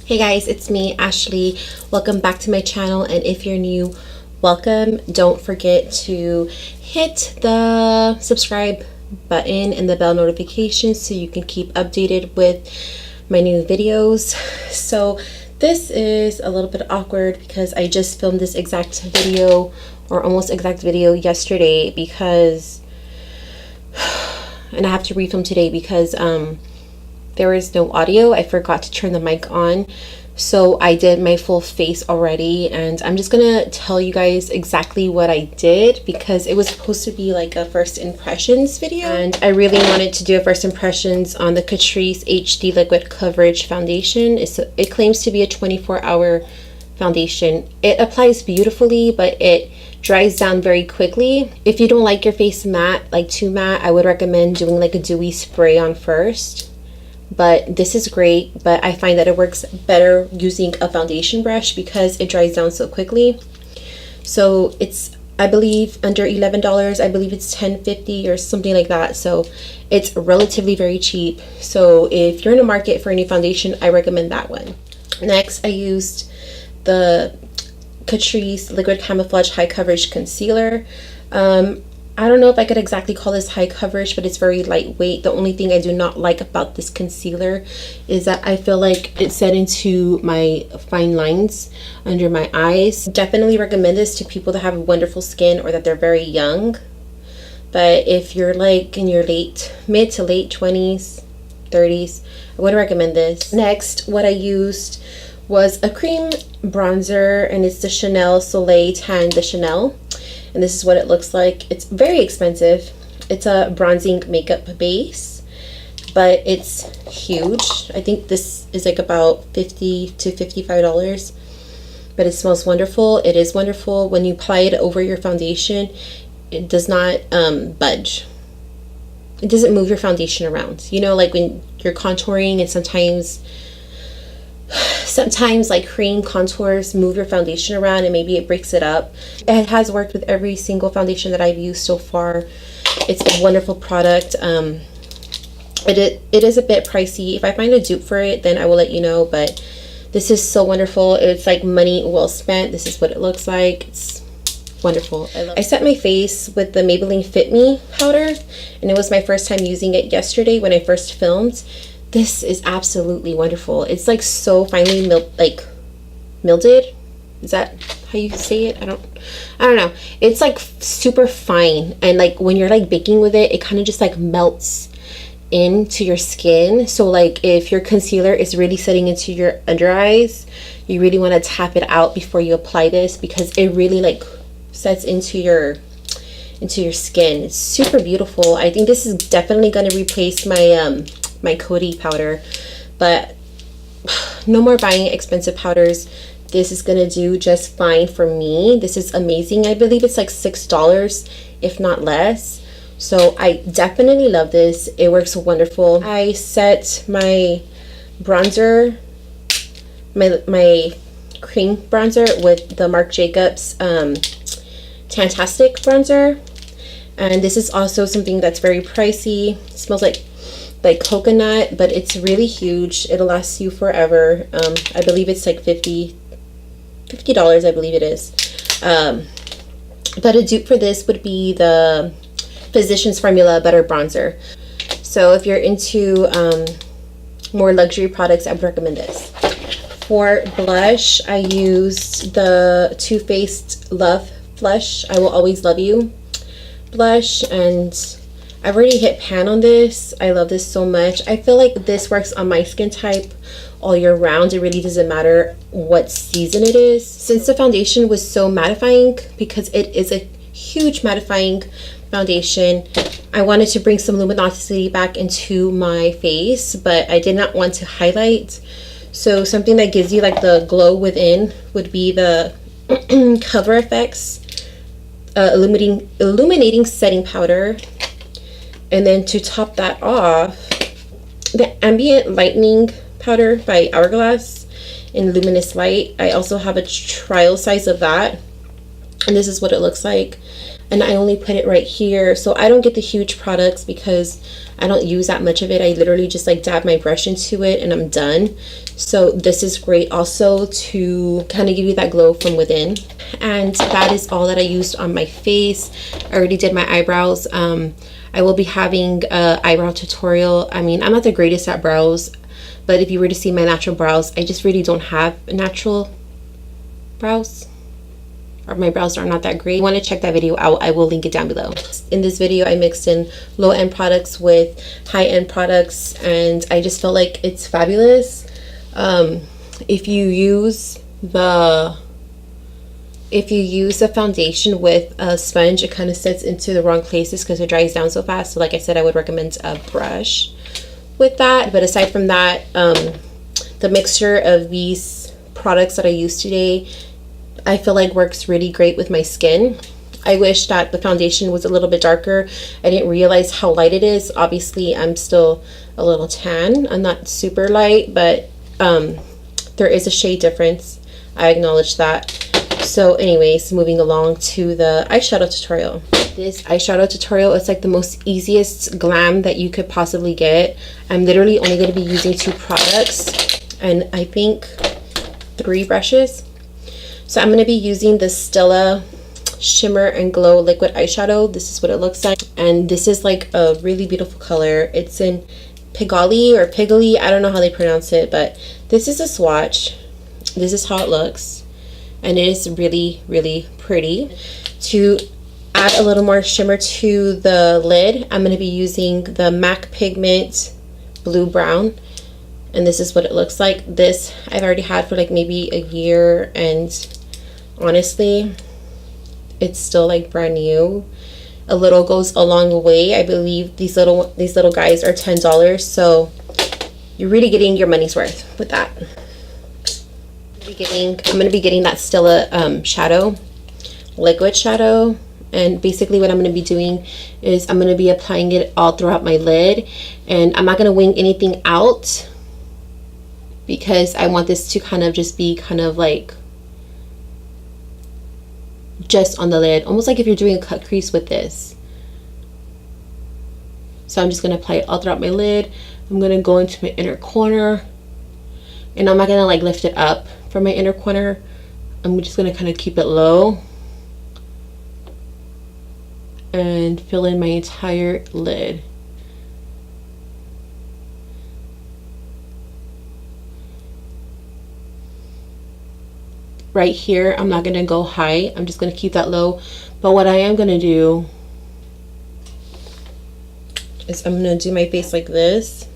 Hey guys, it's me, Ashley. Welcome back to my channel, and if you're new, welcome. Don't forget to hit the subscribe button and the bell notification so you can keep updated with my new videos. So this is a little bit awkward because I just filmed this exact video, or almost exact video, yesterday because and I have to refilm today because there is no audio. I forgot to turn the mic on, so I did my full face already, and I'm just gonna tell you guys exactly what I did because it was supposed to be like a first impressions video, and I really wanted to do a first impressions on the Catrice HD Liquid Coverage Foundation. It claims to be a 24-hour foundation. It applies beautifully, but it dries down very quickly. If you don't like your face matte, like too matte, I would recommend doing like a dewy spray on first. But this is great, but I find that it works better using a foundation brush because it dries down so quickly. So it's, I believe, under $11. I believe it's $10.50 or something like that. So it's relatively very cheap. So if you're in the market for a new foundation, I recommend that one. Next, I used the Catrice Liquid Camouflage High Coverage Concealer. I don't know if I could exactly call this high coverage, but it's very lightweight. The only thing I do not like about this concealer is that I feel like it set into my fine lines under my eyes. Definitely recommend this to people that have wonderful skin or that they're very young. But if you're like in your mid to late 20s, 30s, I would recommend this. Next, what I used was a cream bronzer, and it's the Chanel Soleil Tan de Chanel. And this is what it looks like. It's very expensive. It's a bronzing makeup base, but it's huge. I think this is like about $50 to $55, but it smells wonderful. It is wonderful. When you apply it over your foundation, it does not budge. It doesn't move your foundation around. You know, like when you're contouring and sometimes like cream contours move your foundation around and maybe it breaks it up. It has worked with every single foundation that I've used so far. It's a wonderful product. It is a bit pricey. If I find a dupe for it, then I will let you know, but this is so wonderful. It's like money well spent. This is what it looks like. It's wonderful. I set my face with the Maybelline Fit Me powder, and it was my first time using it yesterday when I first filmed. This is absolutely wonderful. It's like so finely milded. Is that how you say it? I don't know. It's like super fine, and like when you're like baking with it, it kind of just like melts into your skin. So like if your concealer is really setting into your under eyes, you really want to tap it out before you apply this because it really like sets into your skin. It's super beautiful. I think this is definitely going to replace my my Coty powder, but no more buying expensive powders. This is gonna do just fine for me. This is amazing. I believe it's like $6, if not less. So I definitely love this. It works wonderful. I set my bronzer, my cream bronzer with the Marc Jacobs Fantastic bronzer, and this is also something that's very pricey. It smells like coconut, but it's really huge. It'll last you forever. I believe it's like $50, I believe it is. But a dupe for this would be the Physicians Formula Butter Bronzer. So if you're into more luxury products, I would recommend this. For blush, I used the Too Faced Love Flush I Will Always Love You blush, and I've already hit pan on this. I love this so much. I feel like this works on my skin type all year round. It really doesn't matter what season it is. Since the foundation was so mattifying, because it is a huge mattifying foundation, I wanted to bring some luminosity back into my face, but I did not want to highlight. So something that gives you like the glow within would be the Cover FX illuminating setting powder. And then to top that off, the Ambient Lightening powder by Hourglass in Luminous Light. I also have a trial size of that, and this is what it looks like. and I only put it right here. So I don't get the huge products because I don't use that much of it. I literally just like dab my brush into it and I'm done. So this is great also to kind of give you that glow from within. And that is all that I used on my face. I already did my eyebrows. I will be having a eyebrow tutorial. I mean, I'm not the greatest at brows, but if you were to see my natural brows, I just really don't have natural brows, or my brows are not that great. If you want to check that video out, I will link it down below. In this video, I mixed in low-end products with high-end products, and I just felt like it's fabulous. If you use the foundation with a sponge, it kind of sets into the wrong places because it dries down so fast. So like I said, I would recommend a brush with that. But aside from that, the mixture of these products that I used today, I feel like works really great with my skin. I wish that the foundation was a little bit darker. I didn't realize how light it is. Obviously, I'm still a little tan. I'm not super light, but there is a shade difference. I acknowledge that. So anyways, moving along to the eyeshadow tutorial. This eyeshadow tutorial is like the most easiest glam that you could possibly get. I'm literally only going to be using 2 products and I think 3 brushes. So I'm going to be using the Stella Shimmer and Glow Liquid Eyeshadow. This is what it looks like. And this is like a really beautiful color. It's in Pigalle or Pigalle. I don't know how they pronounce it, but this is a swatch. This is how it looks. And it is really, really pretty. To add a little more shimmer to the lid, I'm going to be using the MAC Pigment Blue Brown. And this is what it looks like. This I've already had for like maybe a year, and honestly, it's still like brand new. A little goes a long way. I believe these little guys are $10, so you're really getting your money's worth with that. I'm going to be getting that Stella shadow, liquid shadow, and basically what I'm going to be doing is I'm going to be applying it all throughout my lid, and I'm not going to wing anything out because I want this to kind of just be kind of like just on the lid, almost like if you're doing a cut crease with this. So I'm just going to apply it all throughout my lid. I'm going to go into my inner corner, and I'm not going to like lift it up from my inner corner. I'm just going to kind of keep it low and fill in my entire lid. Right here, I'm not going to go high. I'm just going to keep that low. But what I am going to do is I'm going to do my face like this.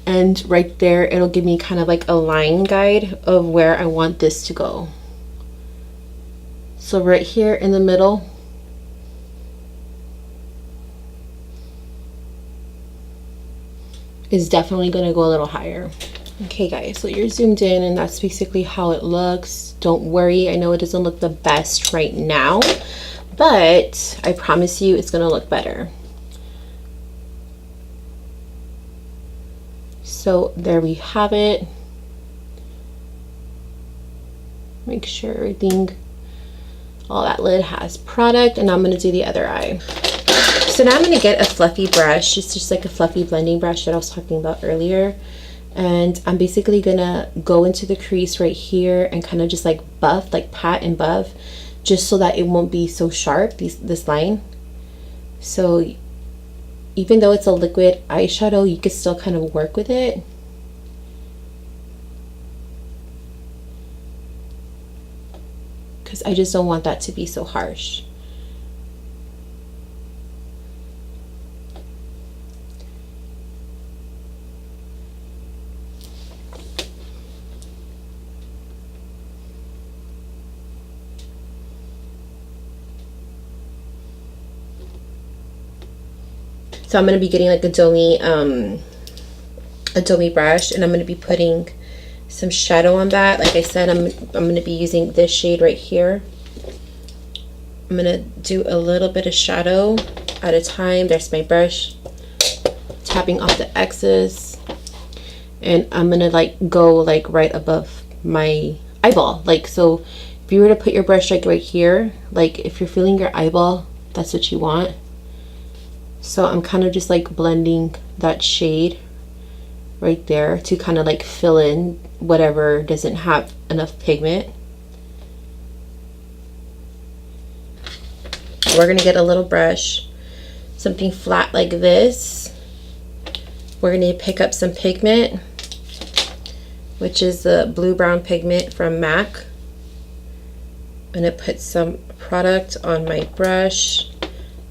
And right there, it'll give me kind of like a line guide of where I want this to go. So right here in the middle, is definitely going to go a little higher. Okay guys, so you're zoomed in and that's basically how it looks. Don't worry, I know it doesn't look the best right now, but I promise you it's going to look better. So there we have it. Make sure everything, all that lid has product, and I'm going to do the other eye. So now I'm going to get a fluffy brush. It's just like a fluffy blending brush that I was talking about earlier. And I'm basically going to go into the crease right here and kind of just like buff, like pat and buff, just so that it won't be so sharp, this line. So even though it's a liquid eyeshadow, you can still kind of work with it. Because I just don't want that to be so harsh. So I'm going to be getting like a domy brush, and I'm going to be putting some shadow on that. Like I said, I'm going to be using this shade right here. I'm going to do a little bit of shadow at a time. There's my brush, tapping off the excess, and I'm going to like go like right above my eyeball, like, so If you were to put your brush like right here, like if you're feeling your eyeball, that's what you want. So I'm kind of just like blending that shade right there to kind of like fill in whatever doesn't have enough pigment. We're gonna get a little brush, something flat like this. We're gonna pick up some pigment, which is the blue-brown pigment from MAC. I'm gonna put some product on my brush.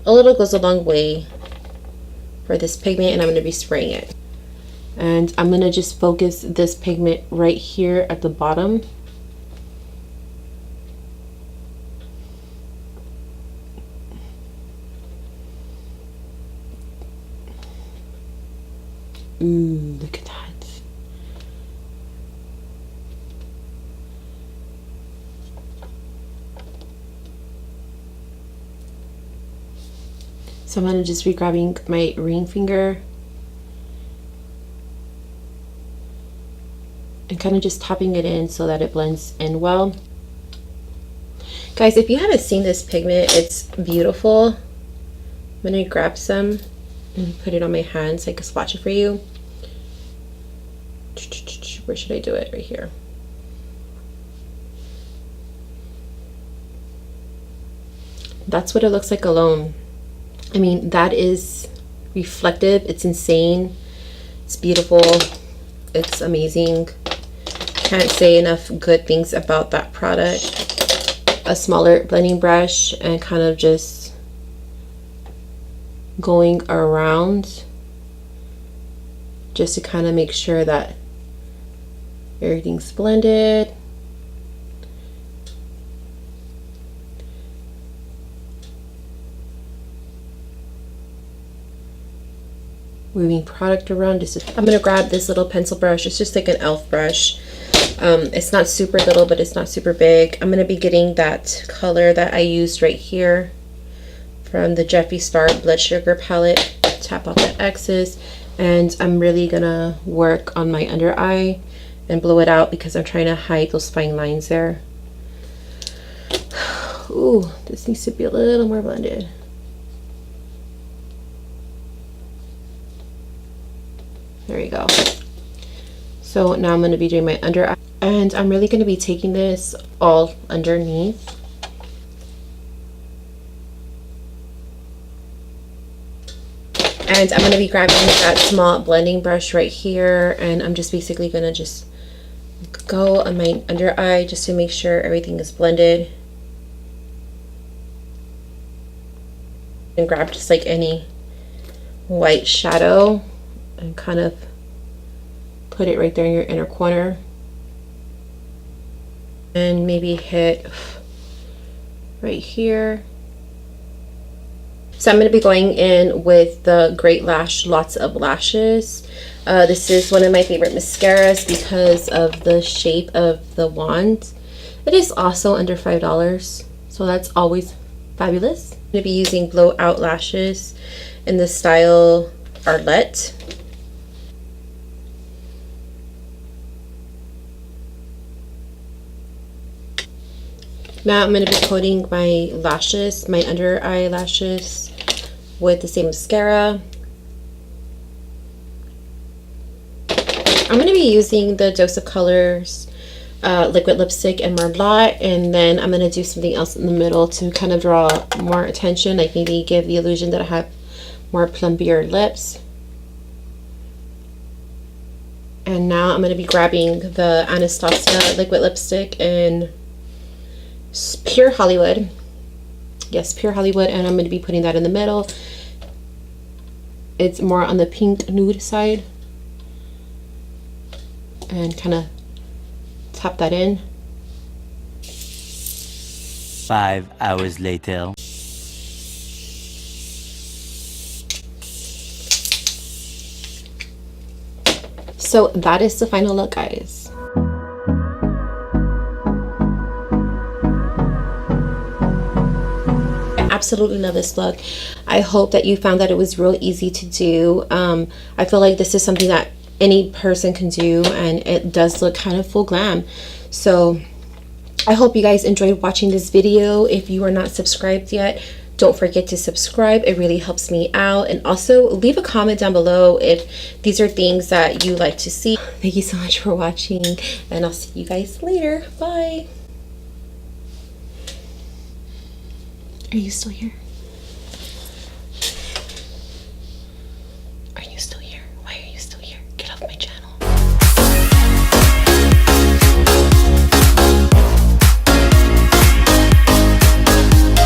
A little goes a long way for this pigment, and I'm gonna be spraying it. And I'm gonna just focus this pigment right here at the bottom. Ooh, look at that. So I'm gonna just be grabbing my ring finger and kind of just tapping it in so that it blends in well. Guys, if you haven't seen this pigment, it's beautiful. I'm gonna grab some and put it on my hand so I can swatch it for you. Where should I do it? Right here. That's what it looks like alone. I mean, that is reflective. It's insane. It's beautiful. It's amazing. Can't say enough good things about that product. A smaller blending brush and kind of just going around just to kind of make sure that everything's blended. Moving product around. I'm gonna grab this little pencil brush. It's just like an elf brush. It's not super little, but it's not super big. I'm gonna be getting that color that I used right here from the Jeffree Star Blood Sugar palette. Tap off the excess, and I'm really gonna work on my under eye and blow it out because I'm trying to hide those fine lines there. Ooh, this needs to be a little more blended. There we go. So now I'm going to be doing my under eye, and I'm really going to be taking this all underneath. And I'm going to be grabbing that small blending brush right here, and I'm just basically going to just go on my under eye just to make sure everything is blended. And grab just like any white shadow and kind of put it right there in your inner corner, and maybe hit right here. So I'm going to be going in with the Great Lash Lots of Lashes. This is one of my favorite mascaras because of the shape of the wand. It is also under $5, so that's always fabulous. I'm going to be using blowout lashes in the style Arlette. Now I'm going to be coating my lashes, my under eye lashes, with the same mascara. I'm going to be using the Dose of Colors liquid lipstick and Marlotte, and then I'm going to do something else in the middle to kind of draw more attention, like maybe give the illusion that I have more plumpier lips. And now I'm going to be grabbing the Anastasia liquid lipstick in Pure Hollywood. Yes, Pure Hollywood, and I'm going to be putting that in the middle. It's more on the pink nude side, and kind of tap that in. 5 hours later. So that is the final look, guys. Absolutely love this look. I hope that you found that it was real easy to do. I feel like this is something that any person can do, and it does look kind of full glam. So I hope you guys enjoyed watching this video. If you are not subscribed yet, don't forget to subscribe. It really helps me out. And also leave a comment down below if these are things that you like to see. Thank you so much for watching, and I'll see you guys later. Bye. Are you still here?